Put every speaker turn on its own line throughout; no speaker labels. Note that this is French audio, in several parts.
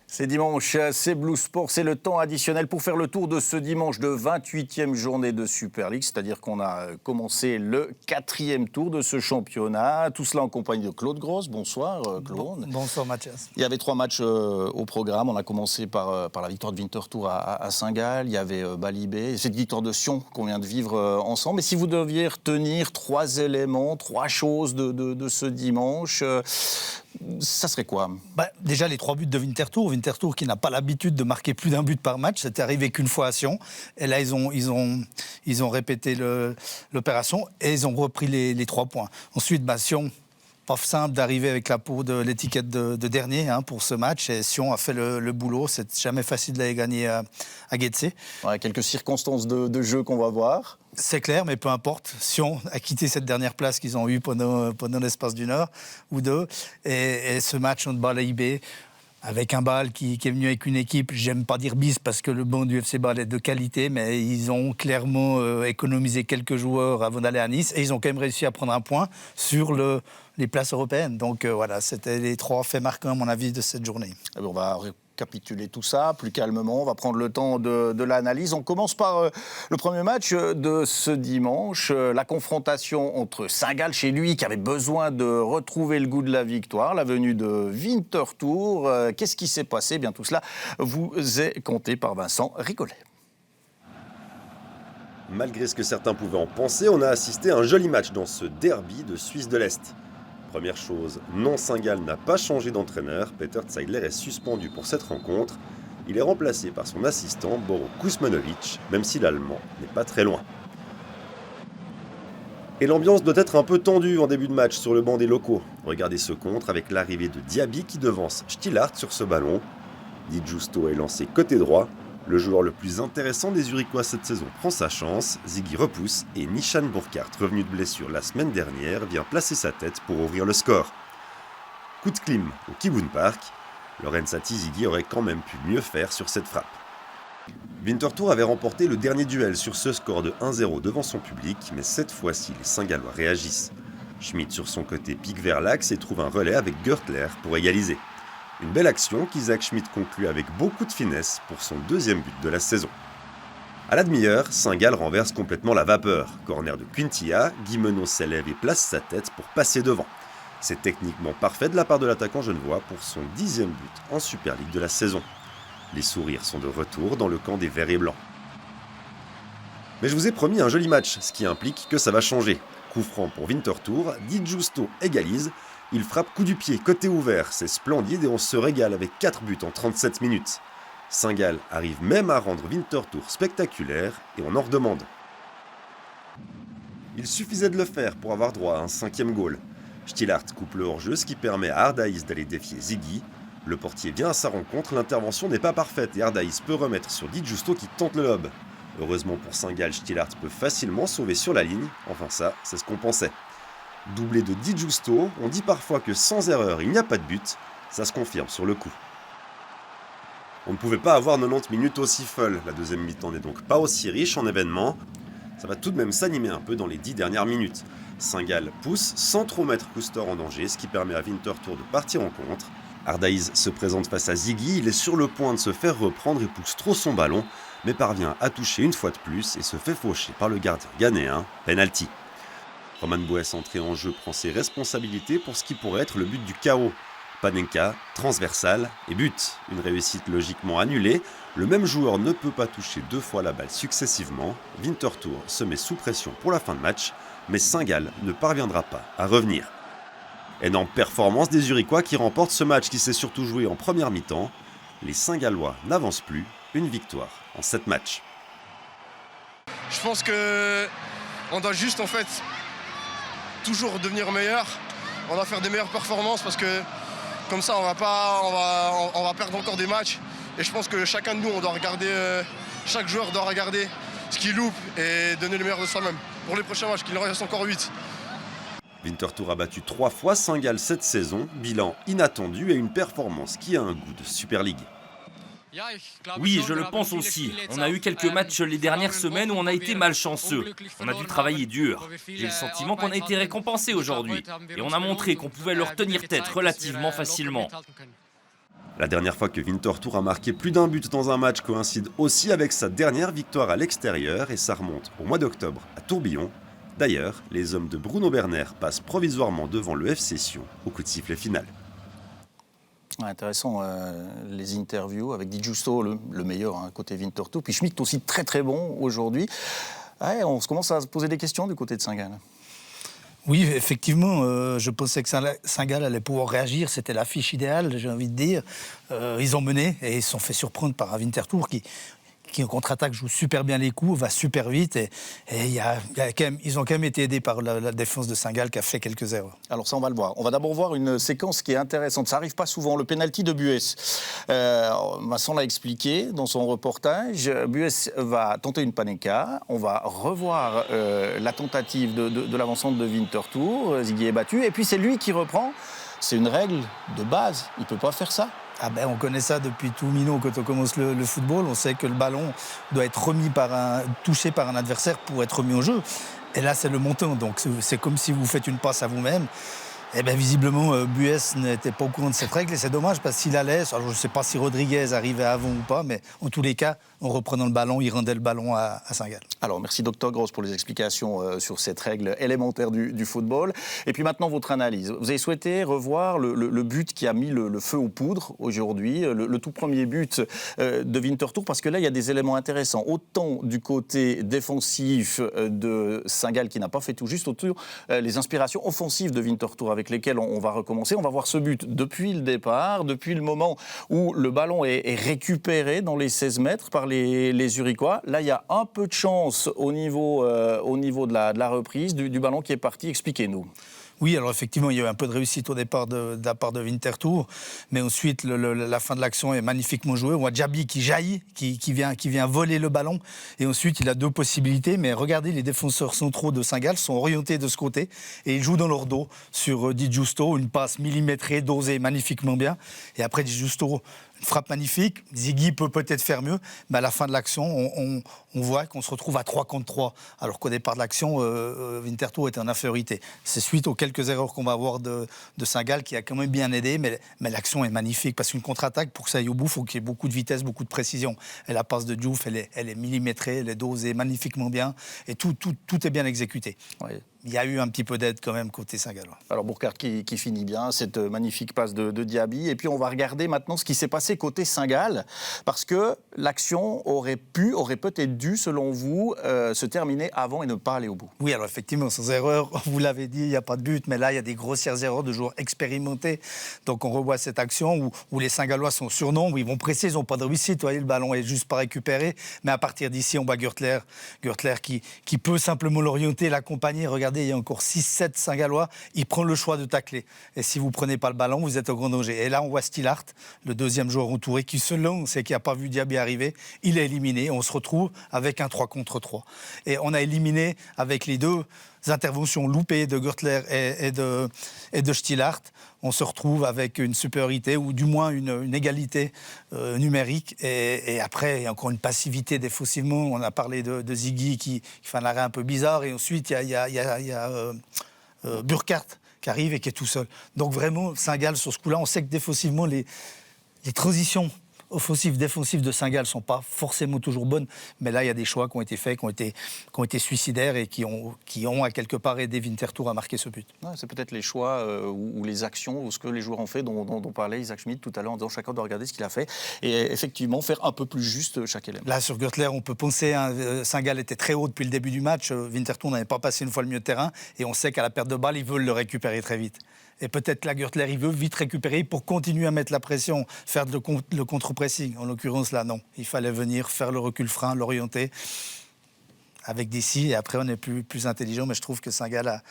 C'est dimanche, c'est Blue Sport, c'est le temps additionnel pour faire le tour de ce dimanche de 28e journée de Super League, c'est-à-dire qu'on a commencé le 4e tour de ce championnat. Tout cela en compagnie de Claude Gross. Bonsoir Claude.
Bonsoir Mathias.
Il y avait 3 matchs au programme. On a commencé par la victoire de Winterthur à Saint-Gall. Il y avait Balibé, cette victoire de Sion qu'on vient de vivre ensemble. Et si vous deviez retenir 3 éléments, 3 choses de ce dimanche, ça serait quoi ?
Déjà les 3 buts de Winterthur. Winterthur qui n'a pas l'habitude de marquer plus d'un but par match. C'était arrivé qu'une fois à Sion. Et là, ils ont répété l'opération et ils ont repris les 3 points. Ensuite, Sion, pas simple d'arriver avec la peau de l'étiquette de dernier pour ce match. Et Sion a fait le boulot. C'est jamais facile d'aller gagner à Getse.
Ouais, quelques circonstances de jeu qu'on va voir.
C'est clair, mais peu importe. Sion a quitté cette dernière place qu'ils ont eue pendant l'espace d'une heure ou deux. Et ce match contre Balibé, avec un Bâle qui est venu avec une équipe, j'aime pas dire bis parce que le banc du FC Bâle est de qualité, mais ils ont clairement économisé quelques joueurs avant d'aller à Nice et ils ont quand même réussi à prendre un point sur les places européennes. Donc voilà, c'était les 3 faits marquants à mon avis de cette journée.
On va récapituler tout ça plus calmement, on va prendre le temps de l'analyse. On commence par le premier match de ce dimanche, la confrontation entre Saint-Gall chez lui qui avait besoin de retrouver le goût de la victoire, la venue de Winterthur. Qu'est-ce qui s'est passé ? Eh bien tout cela vous est conté par Vincent Ricollet.
Malgré ce que certains pouvaient en penser, on a assisté à un joli match dans ce derby de Suisse de l'Est. Première chose, non, Saint-Gall n'a pas changé d'entraîneur. Peter Zeidler est suspendu pour cette rencontre. Il est remplacé par son assistant Boro Kuzmanovic, même si l'Allemand n'est pas très loin. Et l'ambiance doit être un peu tendue en début de match sur le banc des locaux. Regardez ce contre avec l'arrivée de Diaby qui devance Stillhardt sur ce ballon. Di Giusto est lancé côté droit. Le joueur le plus intéressant des Zurichois cette saison prend sa chance, Ziggy repousse et Nishan Burkhardt, revenu de blessure la semaine dernière, vient placer sa tête pour ouvrir le score. Coup de clim au Kibun Park, Lorenzati Ziggy aurait quand même pu mieux faire sur cette frappe. Winterthur avait remporté le dernier duel sur ce score de 1-0 devant son public, mais cette fois-ci les Saint-Gallois réagissent. Schmidt sur son côté pique vers l'axe et trouve un relais avec Görtler pour égaliser. Une belle action qu'Isaac Schmidt conclut avec beaucoup de finesse pour son 2e but de la saison. À la demi-heure, Saint-Gall renverse complètement la vapeur. Corner de Quintilla, Guillemenon s'élève et place sa tête pour passer devant. C'est techniquement parfait de la part de l'attaquant genevois pour son 10e but en Super League de la saison. Les sourires sont de retour dans le camp des Verts et Blancs. Mais je vous ai promis un joli match, ce qui implique que ça va changer. Coup franc pour Winterthur, Di Giusto égalise. Il frappe coup du pied, côté ouvert, c'est splendide et on se régale avec 4 buts en 37 minutes. Saint-Gall arrive même à rendre Winterthur spectaculaire et on en redemande. Il suffisait de le faire pour avoir droit à un 5e goal. Stillhardt coupe le hors-jeu, ce qui permet à Ardaïs d'aller défier Ziggy. Le portier vient à sa rencontre, l'intervention n'est pas parfaite et Ardaïs peut remettre sur Di Giusto qui tente le lob. Heureusement pour Saint-Gall, Stillhardt peut facilement sauver sur la ligne, enfin ça, c'est ce qu'on pensait. Doublé de Di Giusto, on dit parfois que sans erreur il n'y a pas de but, ça se confirme sur le coup. On ne pouvait pas avoir 90 minutes aussi folles, la deuxième mi-temps n'est donc pas aussi riche en événements. Ça va tout de même s'animer un peu dans les 10 dernières minutes. Saint-Gall pousse sans trop mettre Kuster en danger, ce qui permet à Winterthur de partir en contre. Ardaïs se présente face à Ziggy, il est sur le point de se faire reprendre et pousse trop son ballon, mais parvient à toucher une fois de plus et se fait faucher par le gardien ghanéen, penalty. Roman Boès, entré en jeu, prend ses responsabilités pour ce qui pourrait être le but du chaos. Panenka, transversal et but. Une réussite logiquement annulée. Le même joueur ne peut pas toucher 2 fois la balle successivement. Winterthur se met sous pression pour la fin de match, mais Saint-Gall ne parviendra pas à revenir. Énorme performance des Zurichois qui remportent ce match qui s'est surtout joué en première mi-temps. Les Saint-Gallois n'avancent plus. Une victoire en 7 matchs.
Je pense que on doit juste toujours devenir meilleur. On doit faire des meilleures performances parce que comme ça on va perdre encore des matchs. Et je pense que chacun de nous, on doit regarder, chaque joueur doit regarder ce qu'il loupe et donner le meilleur de soi-même. Pour les prochains matchs, qu'il en reste encore 8.
Winterthur a battu 3 fois Saint-Gall cette saison, bilan inattendu et une performance qui a un goût de Super League.
Oui, je le pense aussi. On a eu quelques matchs les dernières semaines où on a été malchanceux. On a dû travailler dur. J'ai le sentiment qu'on a été récompensé aujourd'hui. Et on a montré qu'on pouvait leur tenir tête relativement facilement.
La dernière fois que Winterthur a marqué plus d'un but dans un match coïncide aussi avec sa dernière victoire à l'extérieur et ça remonte au mois d'octobre à Tourbillon. D'ailleurs, les hommes de Bruno Berner passent provisoirement devant le FC Sion au coup de sifflet final.
Intéressant, les interviews avec Di Giusto, le meilleur côté Winterthur, puis Schmidt aussi très très bon aujourd'hui. Ouais, on commence à se poser des questions du côté de Saint-Gall.
Oui, effectivement, je pensais que Saint-Gall allait pouvoir réagir. C'était l'affiche idéale, j'ai envie de dire. Ils ont mené et ils se sont fait surprendre par un Winterthur qui en contre-attaque joue super bien les coups, va super vite. Et ils ont quand même été aidés par la défense de Saint-Gall qui a fait quelques erreurs.
Alors ça, on va le voir. On va d'abord voir une séquence qui est intéressante. Ça n'arrive pas souvent, le pénalty de Buès. Vincent l'a expliqué dans son reportage. Buès va tenter une panenka. On va revoir la tentative de l'avancante de Winterthur. Ziggy est battu. Et puis c'est lui qui reprend. C'est une règle de base. Il ne peut pas faire ça.
Ah ben, on connaît ça depuis tout minot quand on commence le football. On sait que le ballon doit être touché par un adversaire pour être remis au jeu. Et là, c'est le montant. Donc, c'est comme si vous faites une passe à vous-même. Et bien, visiblement, Buès n'était pas au courant de cette règle. Et c'est dommage parce qu'il allait. Alors, je ne sais pas si Rodriguez arrivait avant ou pas, mais en tous les cas, en reprenant le ballon, il rendait le ballon à Saint-Gall.
Alors, merci Dr Gross pour les explications sur cette règle élémentaire du football. Et puis maintenant, votre analyse. Vous avez souhaité revoir le but qui a mis le feu aux poudres aujourd'hui, le tout premier but de Winterthur, parce que là, il y a des éléments intéressants. Autant du côté défensif de Saint-Gall qui n'a pas fait tout juste, autant les inspirations offensives de Winterthur avec lesquelles on va recommencer. On va voir ce but depuis le départ, depuis le moment où le ballon est récupéré dans les 16 mètres par les Zurichois. Là, il y a un peu de chance au niveau de la reprise du ballon qui est parti. Expliquez-nous.
Oui, alors effectivement, il y a eu un peu de réussite au départ de la part de Winterthur, mais ensuite, la fin de l'action est magnifiquement jouée. On voit Diaby qui jaillit, qui vient voler le ballon, et ensuite, il a deux possibilités, mais regardez, les défenseurs centraux de Saint-Gall sont orientés de ce côté, et ils jouent dans leur dos sur Di Giusto, une passe millimétrée, dosée magnifiquement bien, et après Di Giusto, une frappe magnifique. Ziggy peut peut-être faire mieux, mais à la fin de l'action, on voit qu'on se retrouve à 3 contre 3, alors qu'au départ de l'action, Winterthur était en infériorité. C'est suite aux quelques erreurs qu'on va avoir de Saint-Gall qui a quand même bien aidé, mais l'action est magnifique, parce qu'une contre-attaque, pour que ça aille au bout, il faut qu'il y ait beaucoup de vitesse, beaucoup de précision. Et la passe de Diouf, elle est millimétrée, elle est dosée magnifiquement bien, et tout est bien exécuté. Oui. Il y a eu un petit peu d'aide quand même côté Saint-Gallois.
Alors Burkhardt qui finit bien, cette magnifique passe de Diaby. Et puis on va regarder maintenant ce qui s'est passé côté Saint-Gall, parce que l'action aurait peut-être dû, selon vous, se terminer avant et ne pas aller au bout.
Oui, alors effectivement, sans erreur, vous l'avez dit, il n'y a pas de but, mais là, il y a des grossières erreurs de joueurs expérimentés. Donc on revoit cette action où les Saint-Gallois sont surnombres, ils vont presser, ils n'ont pas de réussite, vous voyez, le ballon est juste pas récupéré. Mais à partir d'ici, on voit Görtler qui peut simplement l'orienter, l'accompagner. Regardez, il y a encore 6-7 Saint-Gallois, il prend le choix de tacler. Et si vous ne prenez pas le ballon, vous êtes au grand danger. Et là, on voit Stillart, le deuxième joueur entouré, qui se lance et qui n'a pas vu Diaby arriver. Il est éliminé. On se retrouve avec un 3 contre 3. Et on a éliminé avec les deux interventions loupées de Görtler et de Stillart. On se retrouve avec une supériorité ou du moins une égalité numérique. Et après, il y a encore une passivité défensivement. On a parlé de Ziggy qui fait un arrêt un peu bizarre. Et ensuite, il y a Burkhardt qui arrive et qui est tout seul. Donc vraiment, Saint-Gall, sur ce coup-là, on sait que défensivement, les transitions offensives, défensives de Saint-Gall ne sont pas forcément toujours bonnes, mais là, il y a des choix qui ont été faits, qui ont été suicidaires et qui ont à quelque part aidé Winterthur à marquer ce but.
Ouais, c'est peut-être les choix ou les actions ou ce que les joueurs ont fait, dont parlait Isaac Schmidt tout à l'heure, en disant chacun doit regarder ce qu'il a fait et effectivement faire un peu plus juste chaque élément.
Là, sur Görtler, on peut penser, Saint-Gall était très haut depuis le début du match, Winterthur n'avait pas passé une fois le milieu de terrain et on sait qu'à la perte de balle, ils veulent le récupérer très vite. Et peut-être que la Görtler, il veut vite récupérer pour continuer à mettre la pression, faire le contre-pressing. En l'occurrence, là, non. Il fallait venir faire le recul-frein, l'orienter avec des si. Et après, on est plus intelligent. Mais je trouve que Saint-Gall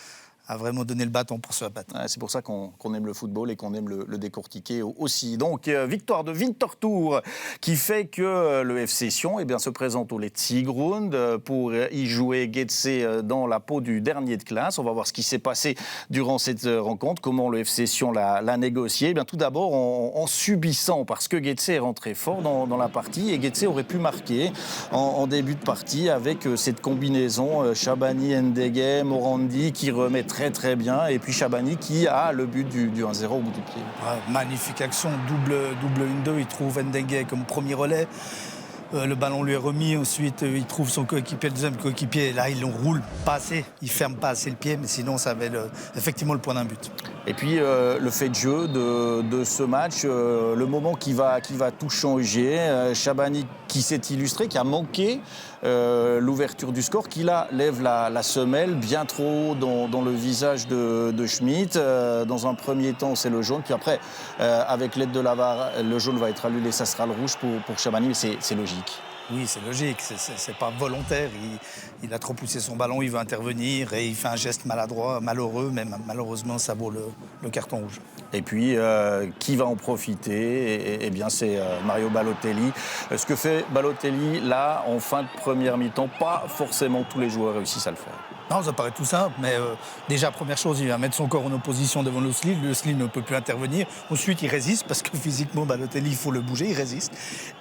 a vraiment donné le bâton pour se battre.
Ouais, c'est pour ça qu'on aime le football et qu'on aime le décortiquer aussi. Donc, victoire de Winterthur qui fait que le FC Sion se présente au Letzigrund pour y jouer Getse dans la peau du dernier de classe. On va voir ce qui s'est passé durant cette rencontre, comment le FC Sion l'a négocié. Tout d'abord en subissant, parce que Getse est rentré fort dans la partie et Getse aurait pu marquer en début de partie avec cette combinaison Shabani, Ndege, Morandi qui remet très très bien et puis Shabani qui a le but du 1-0 au bout du pied.
Ouais, magnifique action, double 1-2, il trouve Ndege comme premier relais. Le ballon lui est remis, ensuite il trouve son coéquipier, le deuxième coéquipier, et là il roule pas assez, il ferme pas assez le pied, mais sinon ça avait effectivement le point d'un but.
Et puis le fait de jeu de ce match, le moment qui va tout changer, Shabani qui s'est illustré, qui a manqué l'ouverture du score, qui là lève la semelle bien trop haut dans le visage de Schmitt. Dans un premier temps c'est le jaune, puis après avec l'aide de la VAR, le jaune va être annulé, ça sera le rouge pour Shabani, mais c'est logique.
Oui, c'est logique, c'est pas volontaire. Il a trop poussé son ballon, il veut intervenir et il fait un geste maladroit, malheureux, mais malheureusement ça vaut le carton rouge.
Et puis, qui va en profiter ? Eh bien, c'est Mario Balotelli. Ce que fait Balotelli, là, en fin de première mi-temps, pas forcément tous les joueurs réussissent à le faire.
Non, ça paraît tout simple, mais déjà, première chose, il va mettre son corps en opposition devant Lösli. Lösli ne peut plus intervenir. Ensuite, il résiste, parce que physiquement, Balotelli, il faut le bouger, il résiste.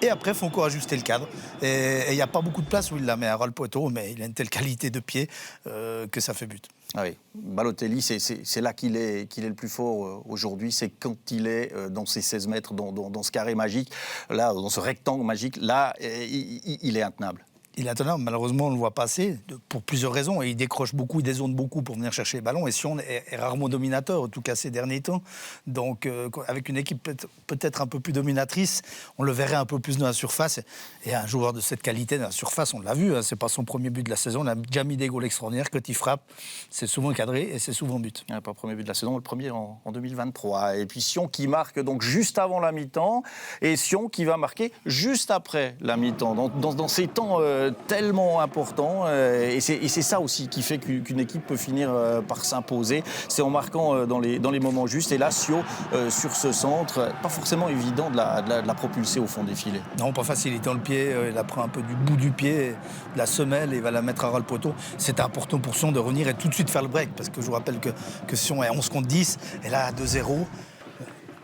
Et après, il faut encore ajuster le cadre. Et il n'y a pas beaucoup de place où il la met à ras le poteau, mais il a une telle qualité de pied que ça fait but.
Ah oui, Balotelli, c'est là qu'il est le plus fort aujourd'hui, c'est quand il est dans ces 16 mètres, dans ce carré magique, là, dans ce rectangle magique, là, il est intenable.
Il est intenable, malheureusement on ne le voit pas assez, pour plusieurs raisons. Et il décroche beaucoup, il dézone beaucoup pour venir chercher les ballons. Et Sion est rarement dominateur, en tout cas ces derniers temps. Donc avec une équipe peut-être un peu plus dominatrice, on le verrait un peu plus dans la surface. Et un joueur de cette qualité dans la surface, on l'a vu, hein, c'est pas son premier but de la saison. On a déjà mis des goals extraordinaires. Quand il frappe, c'est souvent cadré et c'est souvent but.
Pas le premier but de la saison, le premier en 2023. Et puis Sion qui marque donc juste avant la mi-temps et Sion qui va marquer juste après la mi-temps. Dans ces temps tellement important et c'est ça aussi qui fait qu'une équipe peut finir par s'imposer, c'est en marquant dans les moments justes. Et là, Sio, sur ce centre, pas forcément évident de la propulser au fond des filets.
Non, pas facile, il tend le pied, il apprend un peu du bout du pied, de la semelle et il va la mettre à ras le poteau. C'est important pour Sion de revenir et tout de suite faire le break, parce que je vous rappelle que Sion est 11 contre 10 et là à 2-0.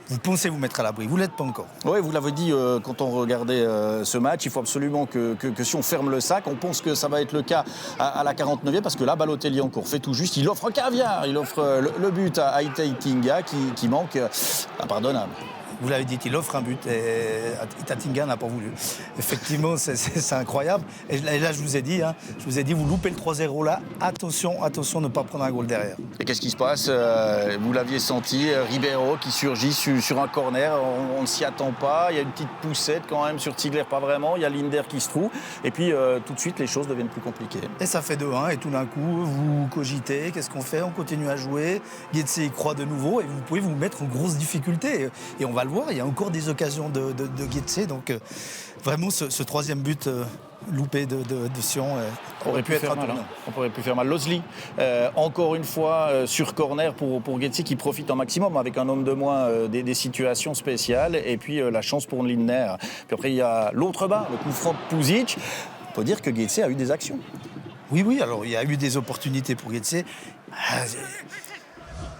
Vous pensez vous mettre à l'abri, vous ne l'êtes pas encore.
Oui, vous l'avez dit quand on regardait ce match, il faut absolument que si on ferme le sac, on pense que ça va être le cas à la 49e, parce que là, Balotelli encore fait tout juste, il offre un caviar, il offre le but à Itatinga qui manque impardonnable.
Vous l'avez dit, il offre un but et Itatinga n'a pas voulu. Effectivement, c'est incroyable. Et là, je vous ai dit, vous loupez le 3-0 là, attention de ne pas prendre un goal derrière.
Et qu'est-ce qui se passe ? Vous l'aviez senti, Ribeiro qui surgit sur un corner, on ne s'y attend pas, il y a une petite poussette quand même sur Ziegler, pas vraiment, il y a Linder qui se trouve, et puis tout de suite les choses deviennent plus compliquées.
Et ça fait 2-1, et tout d'un coup, vous cogitez, qu'est-ce qu'on fait ? On continue à jouer, Getse y croit de nouveau, et vous pouvez vous mettre en grosse difficulté. Et on va le voir, il y a encore des occasions de Getse, donc vraiment ce troisième but loupé de Sion aurait pu être un tournant.
On aurait pu faire mal. Lösli, encore une fois, sur corner pour Getse qui profite un maximum avec un homme de moins des situations spéciales, et puis la chance pour Lindner. Puis après, il y a l'autre bas, le coup franc de Puzic. On peut dire que Getse a eu des actions.
Oui, alors il y a eu des opportunités pour Getse.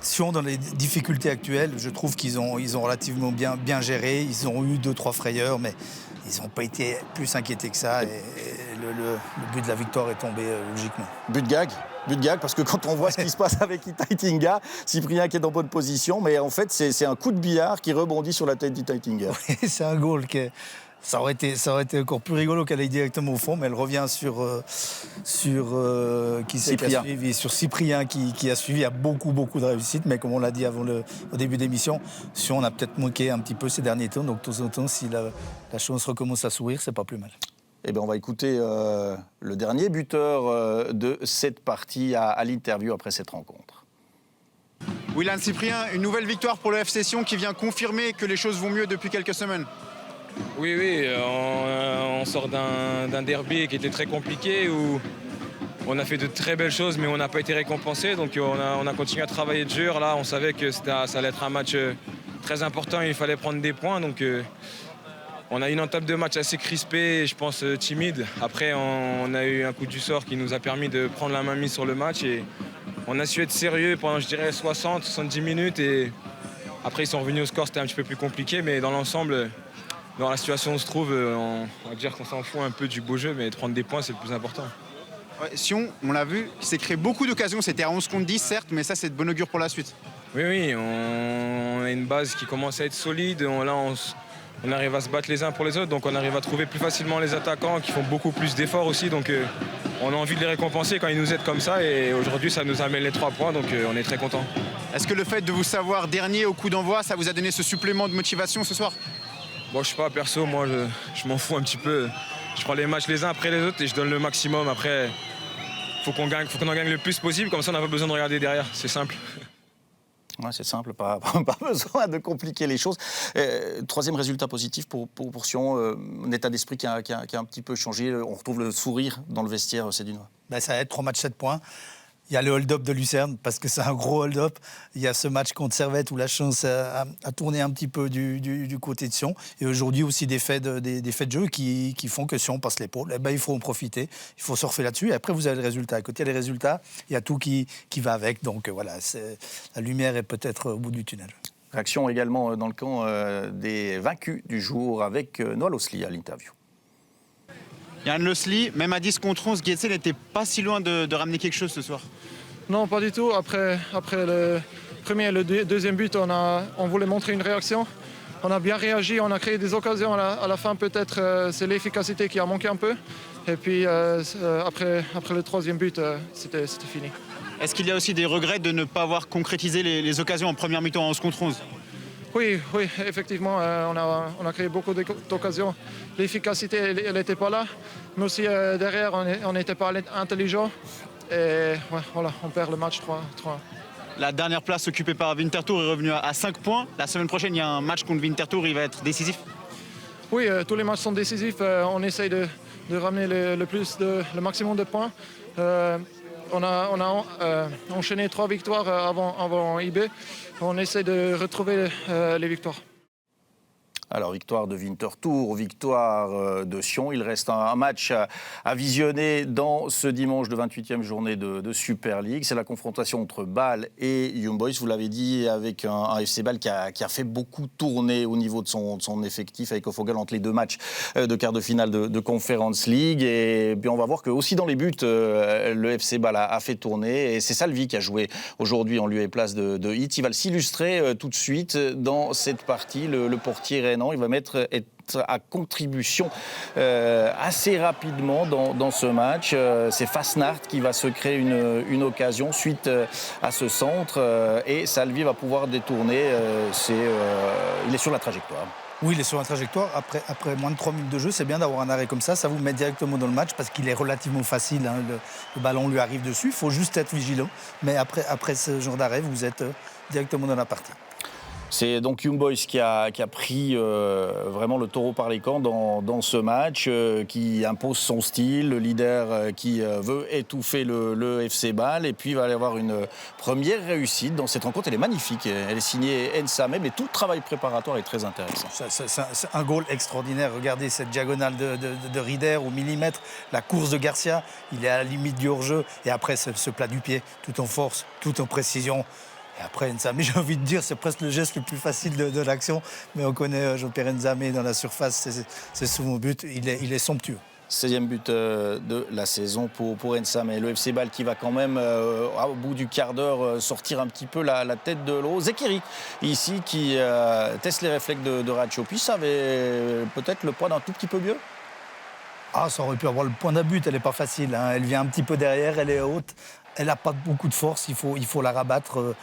Sion, dans les difficultés actuelles, je trouve qu'ils ont relativement bien géré. Ils ont eu 2-3 frayeurs, mais ils n'ont pas été plus inquiétés que ça. Et le but de la victoire est tombé logiquement.
But de gag, parce que quand on voit ce qui se passe avec Itatinga, Cyprien qui est en bonne position, mais en fait c'est un coup de billard qui rebondit sur la tête d'Itatinga.
Oui, c'est un goal qui est... Ça aurait été encore plus rigolo qu'elle aille directement au fond, mais elle revient sur Cyprien qui a suivi. Il y a beaucoup de réussite, mais comme on l'a dit au début d'émission, si on a peut-être manqué un petit peu ces derniers temps, donc de temps en temps, si la chance recommence à sourire, c'est pas plus mal.
Eh bien, on va écouter le dernier buteur de cette partie à l'interview après cette rencontre.
Willan Cyprien, une nouvelle victoire pour le FC Sion qui vient confirmer que les choses vont mieux depuis quelques semaines.
Oui, on sort d'un derby qui était très compliqué où On a fait de très belles choses, mais on n'a pas été récompensé. Donc on a continué à travailler dur. Là, on savait que ça allait être un match très important. Il fallait prendre des points. Donc on a eu une entame de match assez crispée et je pense timide. Après, on a eu un coup du sort qui nous a permis de prendre la main mise sur le match. Et on a su être sérieux pendant, je dirais, 60-70 minutes. Et après, ils sont revenus au score. C'était un petit peu plus compliqué. Mais dans l'ensemble, dans la situation où on se trouve, on va dire qu'on s'en fout un peu du beau jeu. Mais prendre des points, c'est le plus important.
Ouais, Sion, on l'a vu, il s'est créé beaucoup d'occasions. C'était à 11 contre 10, certes, mais ça, c'est de bon augure pour la suite.
Oui, on a une base qui commence à être solide. On arrive à se battre les uns pour les autres. Donc on arrive à trouver plus facilement les attaquants qui font beaucoup plus d'efforts aussi. Donc on a envie de les récompenser quand ils nous aident comme ça. Et aujourd'hui, ça nous amène les 3 points. Donc on est très contents.
Est-ce que le fait de vous savoir dernier au coup d'envoi, ça vous a donné ce supplément de motivation ce soir?
Bon, je sais pas, perso, moi, je m'en fous un petit peu. Je prends les matchs les uns après les autres et je donne le maximum. Après, faut qu'on en gagne le plus possible. Comme ça, on n'a pas besoin de regarder derrière. C'est simple.
Ouais, c'est simple, pas besoin de compliquer les choses. Troisième résultat positif pour Sion, un état d'esprit qui a un petit peu changé. On retrouve le sourire dans le vestiaire sédunois.
Ça va être 3 matchs, 7 points. Il y a le hold-up de Lucerne, parce que c'est un gros hold-up. Il y a ce match contre Servette où la chance a tourné un petit peu du côté de Sion. Et aujourd'hui aussi des faits de jeu qui font que Sion passe l'épaule. Il faut en profiter, il faut surfer là-dessus. Et après, vous avez le résultat. À côté des résultats, il y a tout qui va avec. Donc voilà, la lumière est peut-être au bout du tunnel.
Réaction également dans le camp des vaincus du jour avec Noah Losli à l'interview.
Yann Losli, même à 10 contre 11, Guetzel n'était pas si loin de ramener quelque chose ce soir.
Non, pas du tout. Après le premier et le deuxième but, on voulait montrer une réaction. On a bien réagi, on a créé des occasions. À la fin, peut-être, c'est l'efficacité qui a manqué un peu. Et puis, après le troisième but, c'était fini.
Est-ce qu'il y a aussi des regrets de ne pas avoir concrétisé les occasions en première mi-temps en 11 contre 11?
Oui, effectivement, on a créé beaucoup d'occasions. L'efficacité, elle n'était pas là. Mais aussi, derrière, on n'était pas intelligent. Et voilà, on perd le match 3-1.
La dernière place occupée par Winterthur est revenue à 5 points. La semaine prochaine, il y a un match contre Winterthur, il va être décisif.
Oui, tous les matchs sont décisifs. On essaye de ramener le maximum de points. On a enchaîné 3 victoires avant IB. On essaie de retrouver les victoires.
Alors, victoire de Winterthur, victoire de Sion. Il reste un match à visionner dans ce dimanche de 28e journée de Super League. C'est la confrontation entre Bâle et Young Boys. Vous l'avez dit, avec un FC Bâle qui a fait beaucoup tourner au niveau de son effectif avec Ofogal entre les 2 matchs de quart de finale de Conference League. Et puis on va voir que aussi dans les buts, le FC Bâle a fait tourner. Et c'est Salvi qui a joué aujourd'hui en lieu et place de Hitz. Il va s'illustrer tout de suite dans cette partie. Le portier rennais, il va être à contribution assez rapidement dans ce match. C'est Fasnacht qui va se créer une occasion suite à ce centre et Salvi va pouvoir détourner. Il est sur la trajectoire.
Oui, il est sur la trajectoire. Après moins de 3 minutes de jeu, c'est bien d'avoir un arrêt comme ça. Ça vous met directement dans le match parce qu'il est relativement facile. Hein. Le ballon lui arrive dessus. Il faut juste être vigilant. Mais après ce genre d'arrêt, vous êtes directement dans la partie.
C'est donc Young Boys qui a pris vraiment le taureau par les cornes dans ce match, qui impose son style, le leader qui veut étouffer le FC Bâle. Et puis il va y avoir une première réussite dans cette rencontre. Elle est magnifique, elle est signée Nsame, mais tout le travail préparatoire est très intéressant.
C'est un goal extraordinaire. Regardez cette diagonale de Rieder au millimètre, la course de Garcia, il est à la limite du hors-jeu. Et après ce plat du pied, tout en force, tout en précision. Et après, Nsame, j'ai envie de dire, c'est presque le geste le plus facile de l'action. Mais on connaît Jean-Pierre Nsame dans la surface, c'est souvent but. Il est somptueux.
16e but de la saison pour Nsame. Et le FC Bâle qui va quand même, au bout du quart d'heure, sortir un petit peu la tête de l'eau. Zekiri, ici, qui teste les réflexes de Ratchopi. Ça avait peut-être le poids d'un tout petit peu mieux.
Ça aurait pu avoir le point d'un but. Elle n'est pas facile. Hein. Elle vient un petit peu derrière, elle est haute. Elle n'a pas beaucoup de force, il faut la rabattre.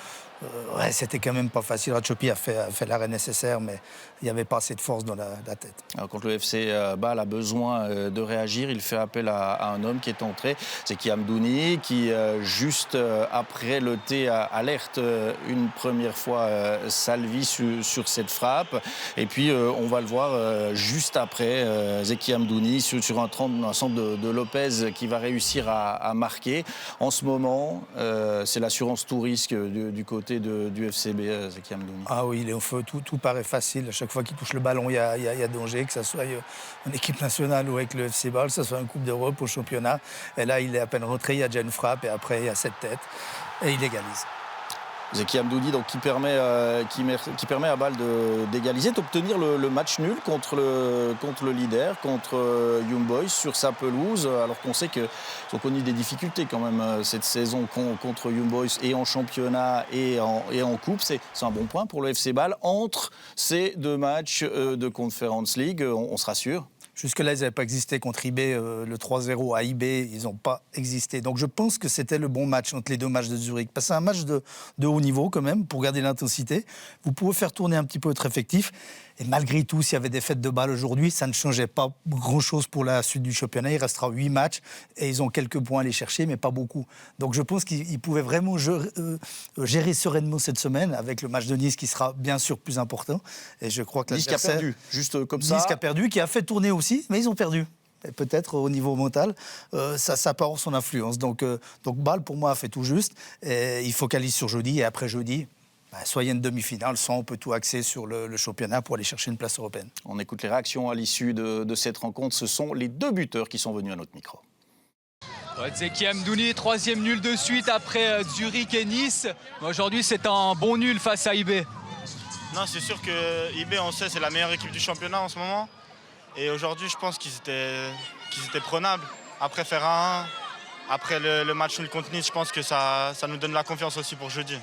Ouais, c'était quand même pas facile. Ratchopi a fait l'arrêt nécessaire, mais il n'y avait pas assez de force dans la tête.
Alors, quand le FC Bâle a besoin de réagir, il fait appel à un homme qui est entré, c'est Kiam Douni, qui juste après le thé alerte une première fois Salvi sur cette frappe. Et puis on va le voir juste après Zeki Amdouni sur un centre de Lopez qui va réussir à marquer. En ce moment, c'est l'assurance tout risque du côté du FCB, Zeki Amdouni.
Ah oui, il est au feu, tout paraît facile. À chaque fois qu'il touche le ballon, il y a danger, que ce soit en équipe nationale ou avec le FC Bâle, que ce soit en Coupe d'Europe, au championnat. Et là, il est à peine rentré, il y a déjà une frappe et après, il y a cette tête. Et il égalise.
Zeki Amdouni, donc, qui permet à Bâle d'égaliser, d'obtenir le match nul contre le leader, contre Young Boys sur sa pelouse, alors qu'on sait qu'ils ont connu des difficultés quand même cette saison contre Young Boys et en championnat et en coupe. C'est un bon point pour le FC Bâle entre ces deux matchs de Conference League, on se rassure.
Jusque-là, ils n'avaient pas existé contre IB. Le 3-0 à IB, ils n'ont pas existé. Donc je pense que c'était le bon match entre les deux matchs de Zurich. Parce que c'est un match de haut niveau quand même, pour garder l'intensité. Vous pouvez faire tourner un petit peu votre effectif. Et malgré tout, s'il y avait des fêtes de Bâle aujourd'hui, ça ne changeait pas grand-chose pour la suite du championnat. Il restera 8 matchs et ils ont quelques points à aller chercher, mais pas beaucoup. Donc je pense qu'ils pouvaient vraiment gérer sereinement cette semaine avec le match de Nice qui sera bien sûr plus important. Et je crois que
Nice qui a perdu, juste comme ça.
Nice qui a perdu, qui a fait tourner aussi, mais ils ont perdu. Et peut-être au niveau mental, ça peut avoir son influence. Donc Bâle, pour moi, a fait tout juste. Et il focalise sur jeudi et après jeudi, soyez une demi-finale, sans on peut tout axer sur le championnat pour aller chercher une place européenne.
On écoute les réactions à l'issue de cette rencontre. Ce sont les deux buteurs qui sont venus à notre micro.
Zeki Amdouni, 3e nul de suite après Zurich et Nice. Aujourd'hui, c'est un bon nul face à IB.
Non, c'est sûr que IB, on sait, c'est la meilleure équipe du championnat en ce moment. Et aujourd'hui, je pense qu'ils étaient prenables. Après faire 1-1, après le match nul contre Nice, je pense que ça nous donne la confiance aussi pour jeudi.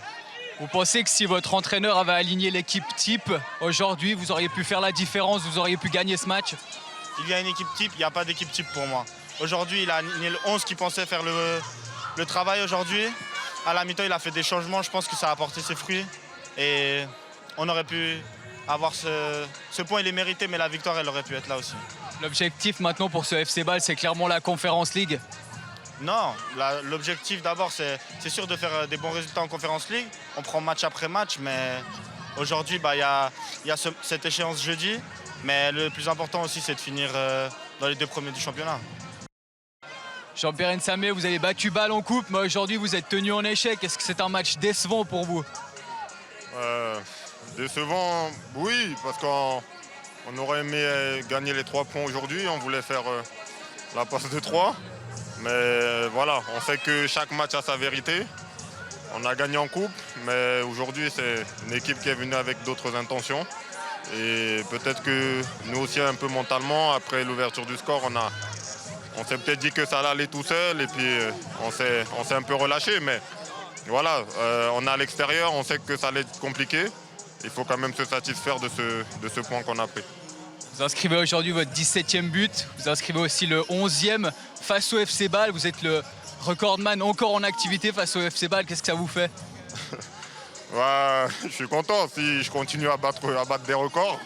Vous pensez que si votre entraîneur avait aligné l'équipe type aujourd'hui, vous auriez pu faire la différence, vous auriez pu gagner ce match?
Il y a une équipe type, il n'y a pas d'équipe type pour moi. Aujourd'hui, il a aligné le 11 qui pensait faire le travail aujourd'hui. À la mi-temps, il a fait des changements, je pense que ça a apporté ses fruits. Et on aurait pu avoir ce point, il est mérité, mais la victoire, elle aurait pu être là aussi.
L'objectif maintenant pour ce FC Bâle, c'est clairement la Conference League?
Non, l'objectif d'abord, c'est sûr de faire des bons résultats en Conference League. On prend match après match, mais aujourd'hui, il y a cette échéance jeudi. Mais le plus important aussi, c'est de finir dans les 2 premiers du championnat.
Jean-Pierre Nsamé, vous avez battu Bâle en coupe, mais aujourd'hui, vous êtes tenu en échec. Est-ce que c'est un match décevant pour vous?
Décevant, oui, parce qu'on aurait aimé gagner les 3 points aujourd'hui. On voulait faire la passe de 3. Mais voilà, on sait que chaque match a sa vérité. On a gagné en coupe, mais aujourd'hui, c'est une équipe qui est venue avec d'autres intentions. Et peut-être que nous aussi, un peu mentalement, après l'ouverture du score, on s'est peut-être dit que ça allait aller tout seul. Et puis, on s'est un peu relâché. Mais voilà, on est à l'extérieur, on sait que ça allait être compliqué. Il faut quand même se satisfaire de ce point qu'on a pris.
Vous inscrivez aujourd'hui votre 17e but, vous inscrivez aussi le 11e face au FC Bâle. Vous êtes le recordman encore en activité face au FC Bâle. Qu'est-ce que ça vous fait?
Ouais, je suis content si je continue à battre des records.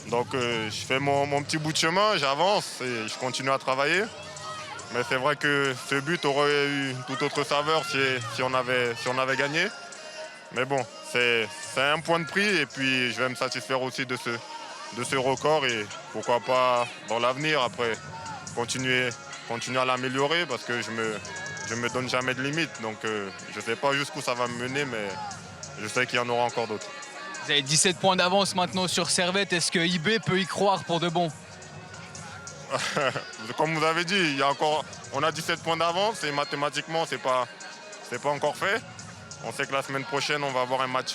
Donc je fais mon petit bout de chemin, j'avance et je continue à travailler. Mais c'est vrai que ce but aurait eu toute autre saveur si on avait gagné. Mais bon, c'est un point de prix et puis je vais me satisfaire aussi de ce record et pourquoi pas dans l'avenir après continuer à l'améliorer parce que je me donne jamais de limite. Donc je ne sais pas jusqu'où ça va me mener, mais je sais qu'il y en aura encore d'autres.
Vous avez 17 points d'avance maintenant sur Servette. Est-ce que IB peut y croire pour de bon?
Comme vous avez dit, on a 17 points d'avance et mathématiquement, c'est pas encore fait. On sait que la semaine prochaine, on va avoir un match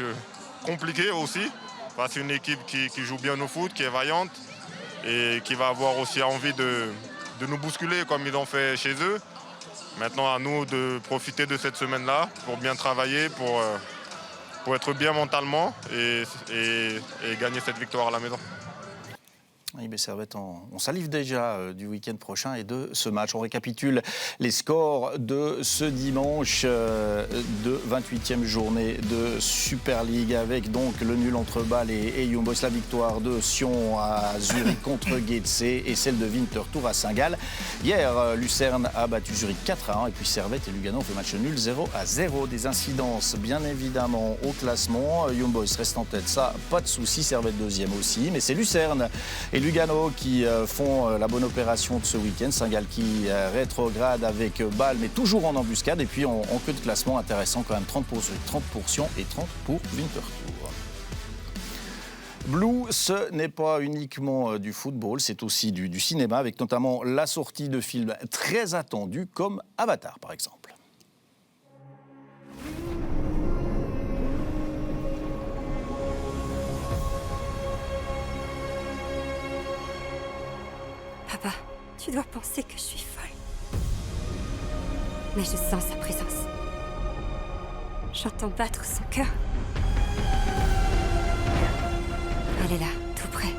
compliqué aussi. C'est une équipe qui joue bien au foot, qui est vaillante et qui va avoir aussi envie de nous bousculer comme ils ont fait chez eux. Maintenant, à nous de profiter de cette semaine-là pour bien travailler, pour être bien mentalement et gagner cette victoire à la maison.
Oui, mais Servette, on salive déjà du week-end prochain et de ce match. On récapitule les scores de ce dimanche de 28e journée de Super League avec donc le nul entre Bâle et Young Boys, la victoire de Sion à Zurich contre Getse et celle de Winterthur à Saint-Gall. Hier, Lucerne a battu Zurich 4-1 et puis Servette et Lugano ont fait match nul 0-0. Des incidences bien évidemment au classement. Young Boys reste en tête, ça pas de souci. Servette deuxième aussi, mais c'est Lucerne et Lugano qui font la bonne opération de ce week-end. Saint-Gall qui rétrograde avec Bâle, mais toujours en embuscade. Et puis en queue de classement intéressant quand même, 30 pour Zurich, 30 pour Sion et 30 pour Winterthur. Blue, ce n'est pas uniquement du football, c'est aussi du cinéma, avec notamment la sortie de films très attendus comme Avatar par exemple.
Papa, tu dois penser que je suis folle. Mais je sens sa présence. J'entends battre son cœur. Elle est là, tout près.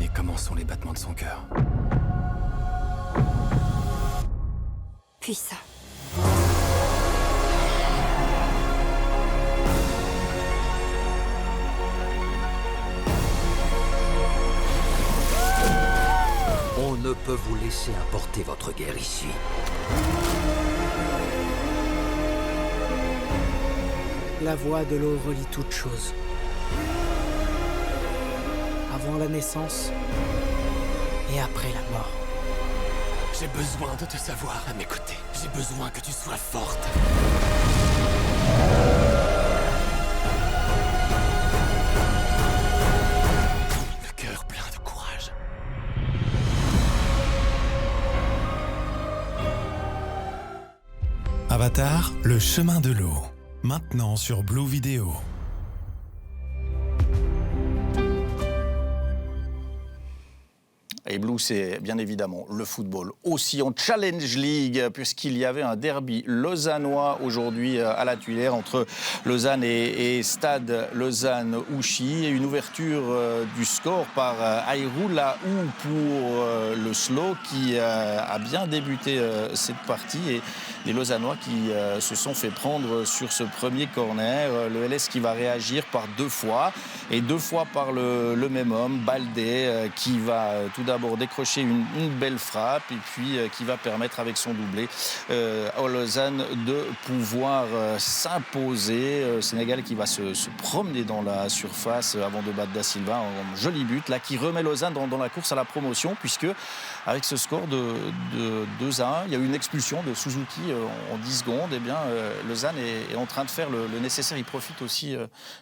Et comment sont les battements de son cœur?
Puissant.
On ne peut vous laisser importer votre guerre ici.
La voie de l'eau relie toutes choses. Avant la naissance et après la mort.
J'ai besoin de te savoir à mes côtés. J'ai besoin que tu sois forte. Le cœur plein de courage.
Avatar, le chemin de l'eau. Maintenant sur Blue Video.
Et Blue, c'est bien évidemment le football. Aussi en Challenge League, puisqu'il y avait un derby lausannois aujourd'hui à la Tuilière entre Lausanne et Stade Lausanne-Ouchy. Et une ouverture du score par Aïroula ou pour le Slow qui a bien débuté cette partie. Et les Lausannois qui se sont fait prendre sur ce premier corner. Le LS qui va réagir par 2 fois. Et 2 fois par le même homme, Baldé, qui va tout d'abord décrocher une belle frappe et puis qui va permettre avec son doublé à Lausanne de pouvoir s'imposer. Sénégal qui va se promener dans la surface avant de battre Da Silva. Un joli but là qui remet Lausanne dans la course à la promotion puisque avec ce score de 2-1, il y a eu une expulsion de Suzuki en 10 secondes. Et bien Lausanne est en train de faire le nécessaire. Il profite aussi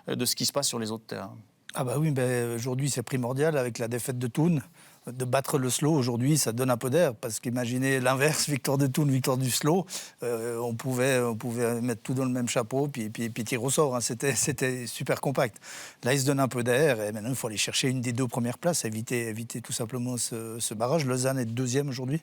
de ce qui se passe sur les autres terrains.
Ah bah oui, aujourd'hui c'est primordial avec la défaite de Thun. De battre le Slow aujourd'hui, ça donne un peu d'air parce qu'imaginez l'inverse, victoire de Thun, victoire du Slow, on pouvait mettre tout dans le même chapeau puis tirer au sort, hein. C'était super compact. Là, il se donne un peu d'air et maintenant il faut aller chercher une des 2 premières places, éviter tout simplement ce barrage. Lausanne est 2e aujourd'hui.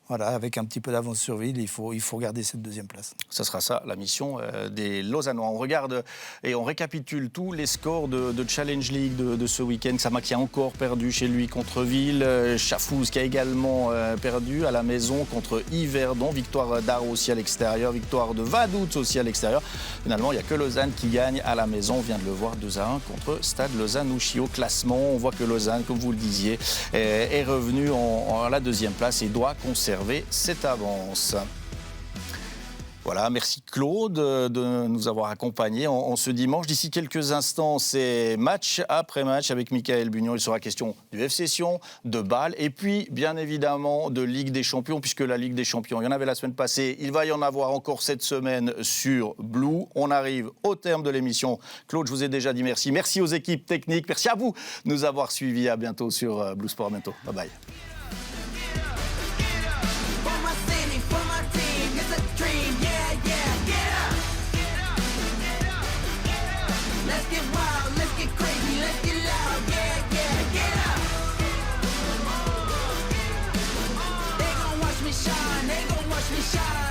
Voilà, avec un petit peu d'avance sur Ville, il faut garder cette 2e place.
Ce sera ça, la mission des Lausannois. On regarde et on récapitule tous les scores de Challenge League de ce week-end. Sama qui a encore perdu chez lui contre Ville. Chafouz qui a également perdu à la maison contre Yverdon. Victoire d'Arros aussi à l'extérieur. Victoire de Vaduz aussi à l'extérieur. Finalement, il n'y a que Lausanne qui gagne à la maison. On vient de le voir 2-1 contre Stade Lausanne-Ouchy. Au classement, on voit que Lausanne, comme vous le disiez, est revenu en la 2e place et doit conserver cette avance. Voilà, merci Claude de nous avoir accompagnés en ce dimanche. D'ici quelques instants, c'est match après match avec Michael Bugnon. Il sera question du FC Sion, de Bâle et puis bien évidemment de Ligue des Champions, puisque la Ligue des Champions, il y en avait la semaine passée, il va y en avoir encore cette semaine sur Blue. On arrive au terme de l'émission. Claude, je vous ai déjà dit merci. Merci aux équipes techniques. Merci à vous de nous avoir suivis. À bientôt sur Blue Sport. À bientôt. Bye bye.
Shine, they gon' watch me shine.